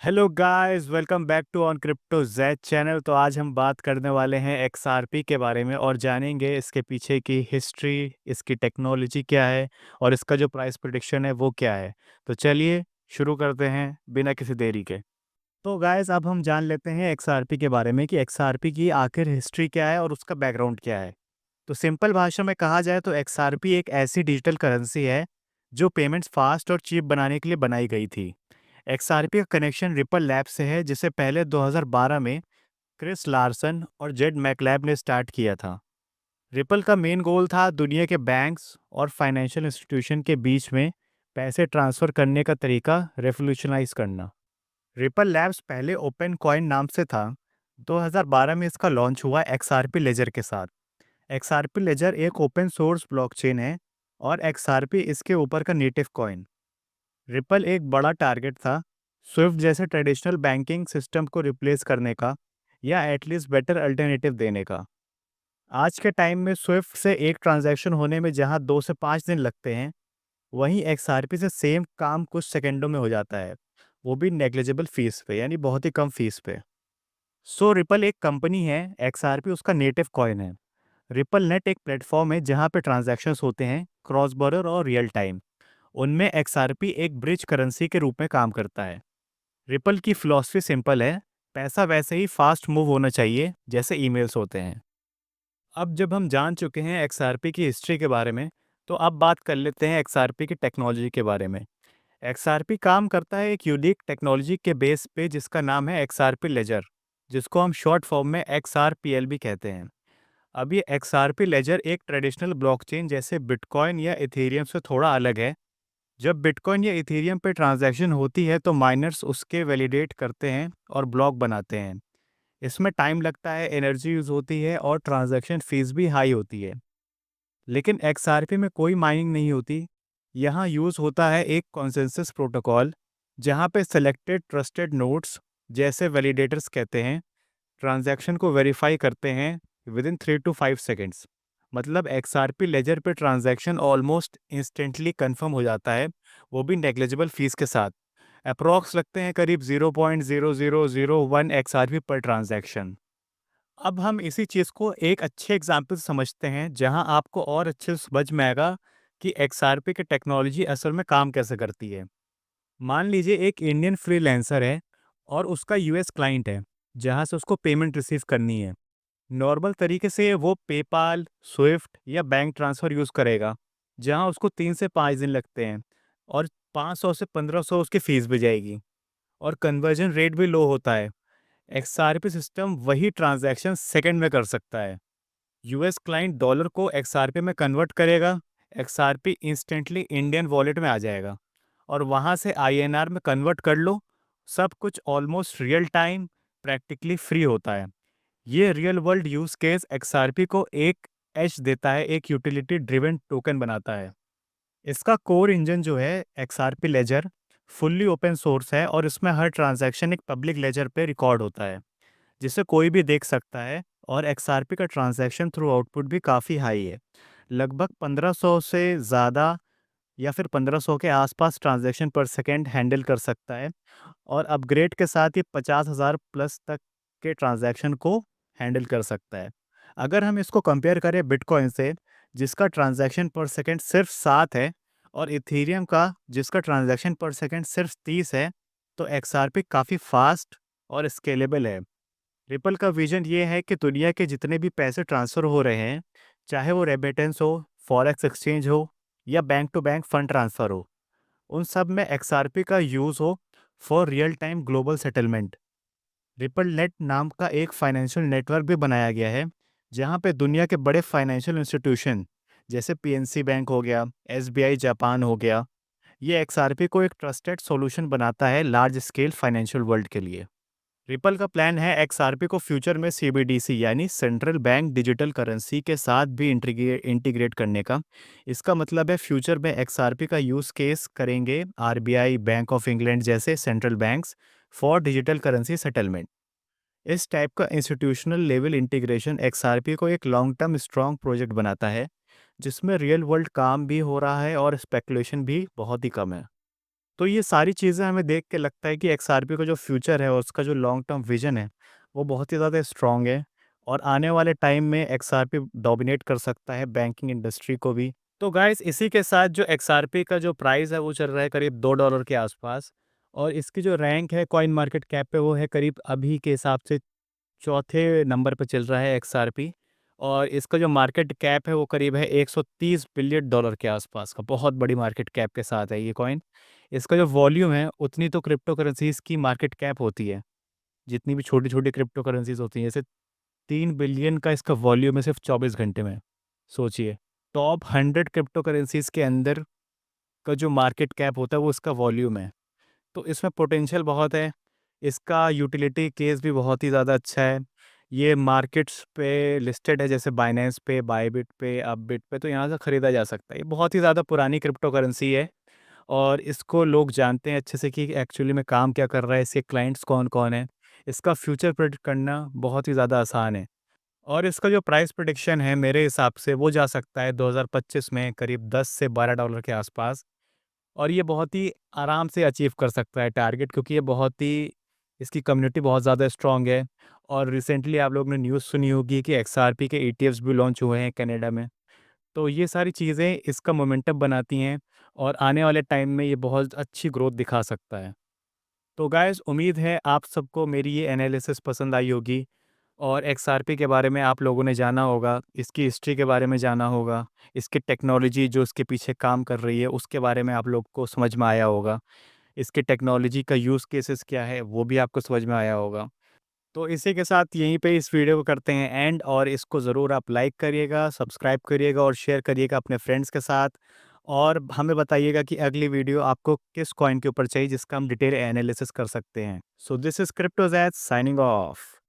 Hello guys, welcome back to on Crypto Z channel. तो आज हम बात करने वाले हैं एक्सआरपी के बारे में और जानेंगे इसके पीछे की हिस्ट्री, इसकी टेक्नोलॉजी क्या है और इसका जो प्राइस प्रिडिक्शन है वो क्या है। तो चलिए शुरू करते हैं बिना किसी देरी के। तो गाइस अब हम जान लेते हैं एक्सआरपी के बारे में कि एक्सआरपी की आखिर हिस्ट्री क्या है और उसका बैकग्राउंड क्या है। तो सिंपल भाषा में कहा जाए तो एक्सआरपी एक ऐसी डिजिटल करेंसी है जो पेमेंट्स फास्ट और चीप बनाने के लिए बनाई गई थी। एक्सआरपी का कनेक्शन रिपल लैब से है, जिसे पहले 2012 में क्रिस लार्सन और जेड मैकलैब ने स्टार्ट किया था। रिपल का मेन गोल था दुनिया के बैंक्स और फाइनेंशियल इंस्टीट्यूशन के बीच में पैसे ट्रांसफ़र करने का तरीका रेवोल्यूशनाइज करना। रिपल लैब्स पहले ओपन कॉइन नाम से था। 2012 में इसका लॉन्च हुआ एक्सआरपी लेजर के साथ। एक्सआरपी लेजर एक ओपन सोर्स ब्लॉकचेन है और एक्सआरपी इसके ऊपर का नेटिव कॉइन। रिपल एक बड़ा टारगेट था स्विफ्ट जैसे ट्रेडिशनल बैंकिंग सिस्टम को रिप्लेस करने का या एटलीस्ट बेटर अल्टरनेटिव देने का। आज के टाइम में स्विफ्ट से एक ट्रांजैक्शन होने में जहां 2 से 5 दिन लगते हैं, वहीं एक्सआरपी से सेम काम कुछ सेकंडों में हो जाता है, वो भी नेग्लिजिबल फीस पे, यानी बहुत ही कम फीस पे। सो रिपल एक कंपनी है, एक्सआरपी उसका नेटिव कॉइन है। रिपल नेट एक प्लेटफॉर्म है जहां पे ट्रांजैक्शंस होते हैं क्रॉस बॉर्डर और रियल टाइम। उनमें एक्सआरपी एक ब्रिज करेंसी के रूप में काम करता है। रिपल की फिलॉसफी सिंपल है, पैसा वैसे ही फास्ट मूव होना चाहिए जैसे ईमेल्स होते हैं। अब जब हम जान चुके हैं एक्सआरपी की हिस्ट्री के बारे में, तो अब बात कर लेते हैं एक्सआरपी की टेक्नोलॉजी के बारे में। एक्सआरपी काम करता है एक यूनिक टेक्नोलॉजी के बेस पे जिसका नाम है एक्सआरपी लेजर, जिसको हम शॉर्ट फॉर्म में एक्सआरपीएल भी कहते हैं। अब ये एक्सआरपी लेजर एक ट्रेडिशनल ब्लॉकचेन जैसे बिटकॉइन या इथेरियम से थोड़ा अलग है। जब बिटकॉइन या इथेरियम पे ट्रांजैक्शन होती है तो माइनर्स उसके वैलिडेट करते हैं और ब्लॉक बनाते हैं। इसमें टाइम लगता है, एनर्जी यूज होती है और ट्रांजैक्शन फीस भी हाई होती है। लेकिन एक्सआरपी में कोई माइनिंग नहीं होती। यहाँ यूज होता है एक कॉन्सेंसस प्रोटोकॉल, जहाँ पे सेलेक्टेड ट्रस्टेड नोड्स, जैसे वैलिडेटर्स कहते हैं, ट्रांजैक्शन को वेरीफाई करते हैं विद इन 3 to 5 सेकेंड्स। मतलब एक्सआरपी लेजर पे ट्रांजैक्शन ऑलमोस्ट इंस्टेंटली कंफर्म हो जाता है, वो भी नेग्लिजिबल फीस के साथ। अप्रॉक्स लगते हैं करीब 0.0001 एक्सआरपी पर ट्रांजैक्शन। अब हम इसी चीज़ को एक अच्छे एग्जाम्पल से समझते हैं जहां आपको और अच्छे से समझ में आएगा कि एक्सआरपी की टेक्नोलॉजी असल में काम कैसे करती है। मान लीजिए एक इंडियन फ्रीलांसर है और उसका यूएस क्लाइंट है, जहां से उसको पेमेंट रिसीव करनी है। नॉर्मल तरीके से वो पेपाल, स्विफ्ट या बैंक ट्रांसफ़र यूज़ करेगा, जहां उसको 3 से 5 दिन लगते हैं और 500 से 1500 उसकी फ़ीस भी जाएगी और कन्वर्जन रेट भी लो होता है। एक्सआरपी सिस्टम वही ट्रांजैक्शन सेकंड में कर सकता है। यूएस क्लाइंट डॉलर को एक्सआरपी में कन्वर्ट करेगा, एक्सआरपी इंस्टेंटली इंडियन वॉलेट में आ जाएगा और वहाँ से आईएनआर में कन्वर्ट कर लो। सब कुछ almost real time, practically free होता है। ये real world use case XRP को एक एज देता है, एक यूटिलिटी ड्रिवन टोकन बनाता है। इसका कोर इंजन जो है XRP ledger, fully open source है और इसमें हर ट्रांजैक्शन एक पब्लिक लेजर पे रिकॉर्ड होता है, जिसे कोई भी देख सकता है। और एक्सआरपी का ट्रांजैक्शन थ्रू आउटपुट भी काफ़ी हाई है, लगभग 1500 से ज़्यादा या फिर 1500 के आसपास ट्रांजैक्शन पर सेकेंड हैंडल कर सकता है। और अपग्रेड के साथ ही 50,000 प्लस तक के ट्रांजैक्शन को हैंडल कर सकता है। अगर हम इसको कंपेयर करें बिटकॉइन से, जिसका ट्रांजैक्शन पर सेकंड सिर्फ 7 है, और इथेरियम का जिसका ट्रांजैक्शन पर सेकंड सिर्फ 30 है, तो एक्सआरपी काफ़ी फास्ट और स्केलेबल है। रिपल का विजन ये है कि दुनिया के जितने भी पैसे ट्रांसफ़र हो रहे हैं, चाहे वो रेमिटेंस हो, फॉरेक्स एक्सचेंज हो या bank to bank fund transfer हो, उन सब में एक्सआरपी का यूज़ हो for real time global settlement. RippleNet नाम का एक फाइनेंशियल नेटवर्क भी बनाया गया है, जहां पे दुनिया के बड़े फाइनेंशियल इंस्टीट्यूशन जैसे पीएनसी बैंक हो गया, एसबीआई जापान हो गया, ये एक्सआरपी को एक ट्रस्टेड सॉल्यूशन बनाता है लार्ज स्केल फाइनेंशियल वर्ल्ड के लिए। रिपल का प्लान है एक्सआरपी को फ्यूचर में सीबीडीसी यानी सेंट्रल बैंक डिजिटल करेंसी के साथ भी इंटीग्रेट करने का। इसका मतलब है फ्यूचर में एक्सआरपी का यूज़ केस करेंगे आरबीआई, बैंक ऑफ इंग्लैंड जैसे central banks for digital currency settlement. इस टाइप का इंस्टीट्यूशनल लेवल इंटीग्रेशन एक्सआरपी को एक लॉन्ग टर्म स्ट्रॉन्ग प्रोजेक्ट बनाता है, जिसमें रियल वर्ल्ड काम भी हो रहा है और स्पेकुलेशन भी बहुत ही कम है। तो ये सारी चीज़ें हमें देख के लगता है कि एक्सआरपी का जो फ्यूचर है और उसका जो लॉन्ग टर्म विज़न है, वो बहुत ही ज़्यादा स्ट्रॉन्ग है और आने वाले टाइम में एक्सआरपी डोमिनेट कर सकता है बैंकिंग इंडस्ट्री को भी। तो गाइस इसी के साथ जो एक्सआरपी का जो प्राइस है वो चल रहा है करीब $2 के आसपास और इसकी जो रैंक है कॉइन मार्केट कैप पे वो है करीब अभी के हिसाब से चौथे नंबर पे चल रहा है एक्सआरपी और इसका जो मार्केट कैप है वो करीब है $130 बिलियन के आसपास का, बहुत बड़ी मार्केट कैप के साथ है ये कॉइन। इसका जो वॉल्यूम है उतनी तो क्रिप्टो करेंसीज़ की मार्केट कैप होती है, जितनी भी छोटी-छोटी क्रिप्टो करेंसीज़ होती हैं, जैसे 3 बिलियन का इसका वॉल्यूम है सिर्फ़ 24 घंटे में, सोचिए। टॉप 100 क्रिप्टो करेंसीज़ के अंदर का जो मार्केट कैप होता है वो इसका वॉल्यूम है। तो इसमें पोटेंशियल बहुत है। इसका यूटिलिटी केस भी बहुत ही ज़्यादा अच्छा है। ये मार्केट्स पे लिस्टेड है जैसे बाइनेंस पे, बायबिट पे, अपबिट पे, तो यहाँ से खरीदा जा सकता है। ये बहुत ही ज़्यादा पुरानी क्रिप्टो करेंसी है और इसको लोग जानते हैं अच्छे से कि एक्चुअली में काम क्या कर रहा है, इसके क्लाइंट्स कौन-कौन हैं। इसका फ्यूचर प्रेडिक्ट करना बहुत ही ज़्यादा आसान है और इसका जो प्राइस प्रेडिक्शन है मेरे हिसाब से वो जा सकता है 2025 में करीब 10 से $12 के आसपास। और ये बहुत ही आराम से अचीव कर सकता है टारगेट क्योंकि ये बहुत ही इसकी कम्युनिटी बहुत ज़्यादा स्ट्रॉन्ग है और रिसेंटली आप लोग ने न्यूज़ सुनी होगी कि एक्सआरपी के ईटीएफ्स भी लॉन्च हुए हैं कनाडा में। तो ये सारी चीज़ें इसका मोमेंटम बनाती हैं और आने वाले टाइम में ये बहुत अच्छी ग्रोथ दिखा सकता है। तो गाइस उम्मीद है आप सबको मेरी ये एनालिसिस पसंद आई होगी और एक्सआरपी के बारे में आप लोगों ने जाना होगा, इसकी हिस्ट्री के बारे में जाना होगा, इसकी टेक्नोलॉजी जो इसके पीछे काम कर रही है उसके बारे में आप लोग को समझ में आया होगा। इसकी टेक्नोलॉजी का यूज़ केसेस क्या है वो भी आपको समझ में आया होगा। तो इसी के साथ यहीं पे इस वीडियो को करते हैं एंड और इसको ज़रूर आप लाइक करिएगा, सब्सक्राइब करिएगा और शेयर करिएगा अपने फ्रेंड्स के साथ और हमें बताइएगा कि अगली वीडियो आपको किस कॉइन के ऊपर चाहिए जिसका हम डिटेल एनालिसिस कर सकते हैं। So this is Cryptozaz signing of.